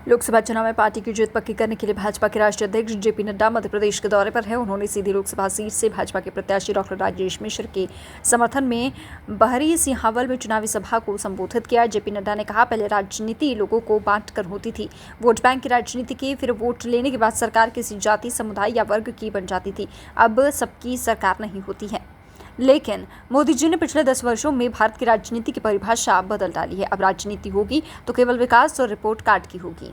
लोकसभा चुनाव में पार्टी की जीत पक्की करने के लिए भाजपा के राष्ट्रीय अध्यक्ष जेपी नड्डा मध्य प्रदेश के दौरे पर हैं। उन्होंने सीधी लोकसभा सीट से भाजपा के प्रत्याशी डॉक्टर राजेश मिश्र के समर्थन में बहरी सिंहावल में चुनावी सभा को संबोधित किया। जेपी नड्डा ने कहा, पहले राजनीति लोगों को बांट कर होती थी, वोट बैंक की राजनीति की, फिर वोट लेने के बाद सरकार किसी जाति, समुदाय या वर्ग की बन जाती थी। अब सबकी सरकार नहीं होती है। लेकिन मोदी जी ने पिछले 10 वर्षों में भारत की राजनीति की परिभाषा बदल डाली है। अब राजनीति होगी तो केवल विकास और रिपोर्ट कार्ड की होगी।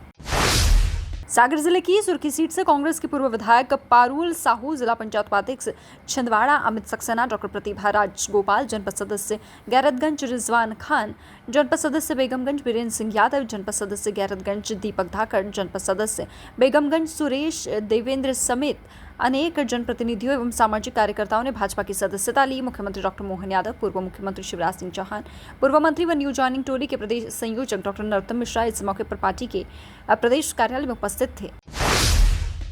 सागर जिले की सुर्खी सीट से कांग्रेस के पूर्व विधायक पारुल साहू, जिला पंचायत उपाध्यक्ष छिंदवाड़ा अमित सक्सेना, डॉक्टर प्रतिभा राजगोपाल, जनपद सदस्य गैरतगंज रिजवान खान, जनपद सदस्य बेगमगंज बीरेन्द्र सिंह यादव, जनपद सदस्य गैरतगंज दीपक धाकड़, जनपद सदस्य बेगमगंज सुरेश देवेंद्र समेत अनेक जनप्रतिनिधियों एवं सामाजिक कार्यकर्ताओं ने भाजपा की सदस्यता ली। मुख्यमंत्री डॉक्टर मोहन यादव, पूर्व मुख्यमंत्री शिवराज सिंह चौहान, पूर्व मंत्री व न्यू जॉइनिंग टोली के प्रदेश संयोजक डॉक्टर नरोत्तम मिश्रा इस मौके पर पार्टी के प्रदेश कार्यालय में उपस्थित थे।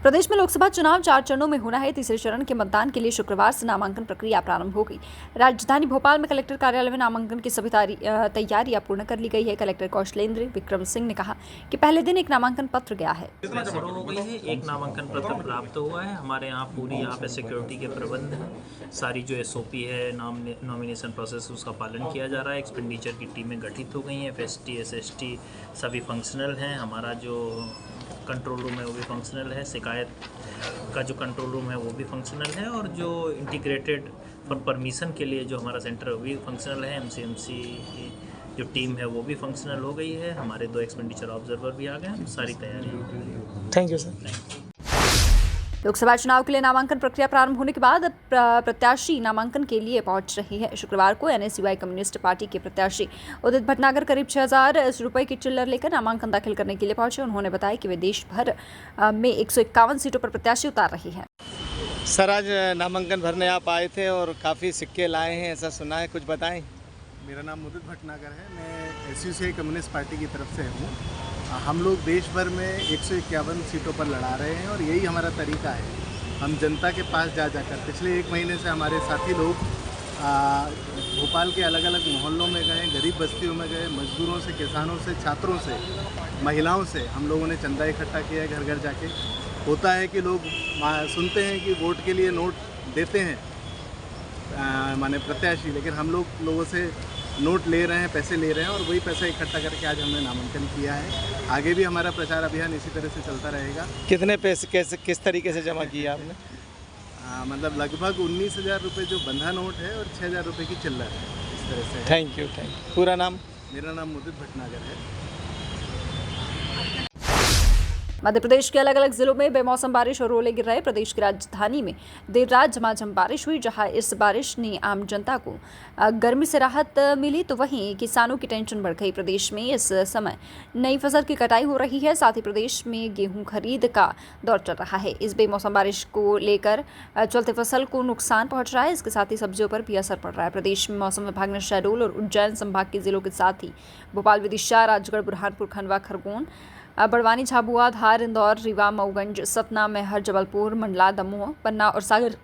प्रदेश में लोकसभा चुनाव 4 चरणों में होना है। तीसरे चरण के मतदान के लिए शुक्रवार से नामांकन प्रक्रिया प्रारंभ हो गई। राजधानी भोपाल में कलेक्टर कार्यालय में नामांकन की सभी तैयारियां पूर्ण कर ली गई है। कलेक्टर कौशलेंद्र विक्रम सिंह ने कहा कि पहले दिन एक नामांकन पत्र गया है। हो गई है, एक नामांकन पत्र प्राप्त हुआ है। हमारे यहाँ पूरी यहाँ पे सिक्योरिटी के प्रबंध हैं। सारी जो SOP है, नॉमिनेशन प्रोसेस, उसका पालन किया जा रहा है। एक्सपेंडिचर की टीमें गठित हो गई हैं। FST SST सभी फंक्शनल हैं। हमारा जो कंट्रोल रूम है वो भी फंक्शनल है। शिकायत का जो कंट्रोल रूम है वो भी फंक्शनल है। और जो इंटीग्रेटेड फॉर परमिशन के लिए जो हमारा सेंटर है वो भी फंक्शनल है। MCMC जो टीम है वो भी फंक्शनल हो गई है। हमारे 2 एक्सपेंडिचर ऑब्जर्वर भी आ गए हैं। सारी तैयारियाँ। Thank you sir. लोकसभा चुनाव के लिए नामांकन प्रक्रिया प्रारंभ होने के बाद प्रत्याशी नामांकन के लिए पहुंच रहे हैं। शुक्रवार को NSUI कम्युनिस्ट पार्टी के प्रत्याशी उदित भटनागर करीब 6,000 रुपए की चिल्लर लेकर नामांकन दाखिल करने के लिए पहुंचे। उन्होंने बताया कि वे देश भर में 151 सीटों पर प्रत्याशी उतार रहे हैं। सर, आज नामांकन भरने आप आए थे और काफ़ी सिक्के लाए हैं, ऐसा सुना है, कुछ बताएं। मेरा नाम उदित भटनागर है। मैं SUCI कम्युनिस्ट पार्टी की तरफ से हूँ। हम लोग देश भर में 151 सीटों पर लड़ा रहे हैं और यही हमारा तरीका है। हम जनता के पास जा जाकर पिछले 1 महीने से हमारे साथी लोग भोपाल के अलग अलग मोहल्लों में गए, गरीब बस्तियों में गए, मजदूरों से, किसानों से, छात्रों से, महिलाओं से हम लोगों ने चंदा इकट्ठा किया है। घर घर जाके होता है कि लोग सुनते हैं कि वोट के लिए नोट देते हैं माने प्रत्याशी, लेकिन हम लोगों से नोट ले रहे हैं, पैसे ले रहे हैं और वही पैसा इकट्ठा करके आज हमने नामांकन किया है। आगे भी हमारा प्रचार अभियान इसी तरह से चलता रहेगा। कितने पैसे कैसे किस तरीके से जमा किए आपने? मतलब लगभग 19,000 रुपये जो बंधा नोट है और 6,000 रुपये की चिल्लर है, इस तरह से। Thank you. पूरा नाम? मेरा नाम उदित भटनागर है। मध्य प्रदेश के अलग अलग जिलों में बेमौसम बारिश और ओले गिर रहे। प्रदेश की राजधानी में देर रात झमाझम बारिश हुई। जहां इस बारिश ने आम जनता को गर्मी से राहत मिली तो वहीं किसानों की टेंशन बढ़ गई। प्रदेश में इस समय नई फसल की कटाई हो रही है। साथ ही प्रदेश में गेहूं खरीद का दौर चल रहा है। इस बेमौसम बारिश को लेकर चलते फसल को नुकसान पहुंच रहा है। इसके साथ ही सब्जियों पर भी असर पड़ रहा है। प्रदेश में मौसम विभाग ने शहडोल और उज्जैन संभाग के जिलों के साथ ही भोपाल, विदिशा, राजगढ़, बुरहानपुर, खंडवा, खरगोन, बड़वानी, झाबुआ, धार, इंदौर, रीवा, मऊगंज, सतना, मैहर, जबलपुर, मंडला, दमोह, पन्ना और सागर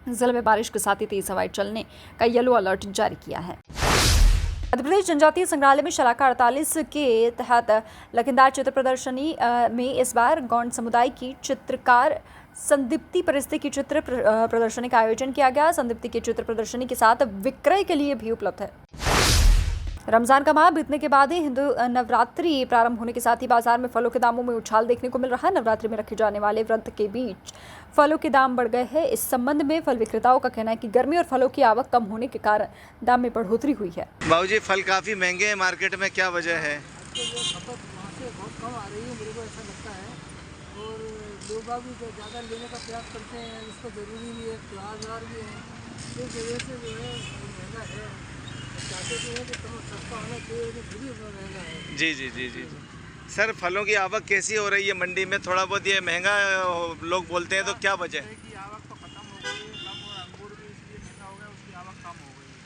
जिले में बारिश के साथ ही तेज हवाएं चलने का येलो अलर्ट जारी किया है। मध्य प्रदेश जनजातीय संग्रहालय में शलाका 48 के तहत लखींदार चित्र प्रदर्शनी में इस बार गौंड समुदाय की चित्रकार संदीप्ति परिस्थिति की चित्र प्रदर्शनी का आयोजन किया गया। संदीप्ति की चित्र प्रदर्शनी के साथ विक्रय के लिए भी उपलब्ध है। रमजान का माह बीतने के बाद ही हिंदू नवरात्रि प्रारंभ होने के साथ ही बाजार में फलों के दामों में उछाल देखने को मिल रहा है। नवरात्रि में रखे जाने वाले व्रत के बीच फलों के दाम बढ़ गए हैं। इस संबंध में फल विक्रेताओं का कहना है कि गर्मी और फलों की आवक कम होने के कारण दाम में बढ़ोतरी हुई है। बाबूजी, फल काफ़ी महंगे हैं मार्केट में, क्या वजह है? बहुत कम आ रही है, मेरे को ऐसा लगता है। और लोग भी ज़्यादा लेने का प्रयास करते हैं, इसको ज़रूरी भी है, त्योहार भी है, इस वजह से जो है महंगा है। चाहते भी हैं कि सस्ता होना चाहिए, लेकिन फिर भी महंगा है। जी। सर, फलों की आवक कैसी हो रही है मंडी में? थोड़ा बहुत ये महंगा लोग बोलते हैं, तो क्या वजह है? की आवक तो खत्म हो गई है, कम, और अंगूर भी इसलिए महंगा हो गया, उसकी आवक कम हो गई है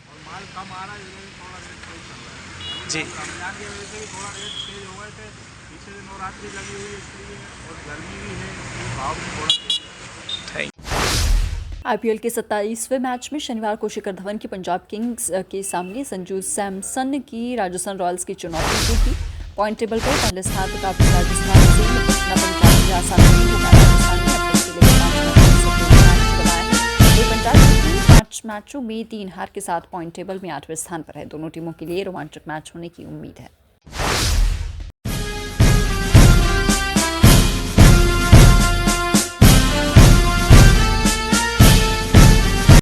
और माल कम आ रहा है, इसलिए थोड़ा रेट तेज चल रहा है। जी। रमजान की वजह से भी थोड़ा रेट तेज हो गए थे। पीछे से नवरात्रि लगी हुई है इसलिए, और गर्मी भी है, इसलिए भाव भी थोड़ा तेज है। IPL के 27वें मैच में शनिवार को शिखर धवन की पंजाब किंग्स के सामने संजू सैमसन की राजस्थान रॉयल्स की चुनौती होगी। पॉइंट टेबल पर पहले स्थान पर काफी राजस्थान से पंजाब के आसाम में होगा। राजस्थान ने अब तक के लिए 5 मैच बनाए हैं। वहीं पंजाब की टीम 5 मैचों में 3 हार के साथ पॉइंट टेबल में 8वें स्थान पर है। दोनों टीमों के लिए रोमांचक मैच होने की उम्मीद है।